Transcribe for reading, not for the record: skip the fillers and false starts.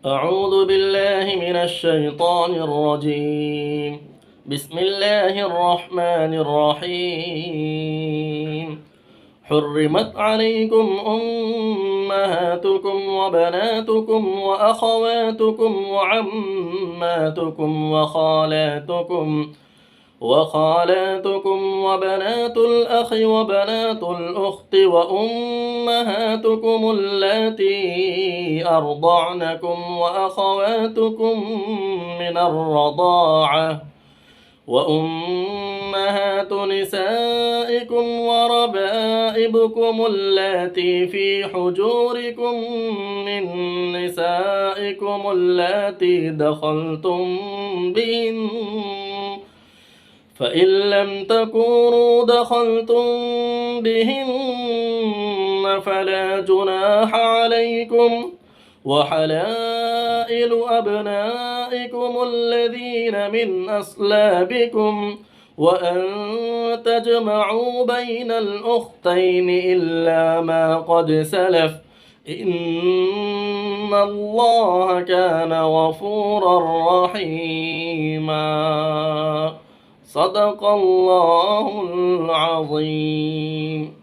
أعوذ بالله من الشيطان الرجيم. بسم الله الرحمن الرحيم. حرمت عليكم أمهاتكم وبناتكم وأخواتكم وعماتكم وخالاتكم وبنات الأخ وبنات الأخت وأمهاتكم اللاتي أرضعنكم وأخواتكم من الرضاعة وأمهات نسائكم وربائبكم اللاتي في حجوركم من نسائكم اللاتي دخلتم بهن، فإن لم تكونوا دخلتم بهن فلا جناح عليكم، وحلائل أبنائكم الذين من أصلابكم، وأن تجمعوا بين الأختين إلا ما قد سلف، إن الله كان غفورا رحيما. صدق الله العظيم.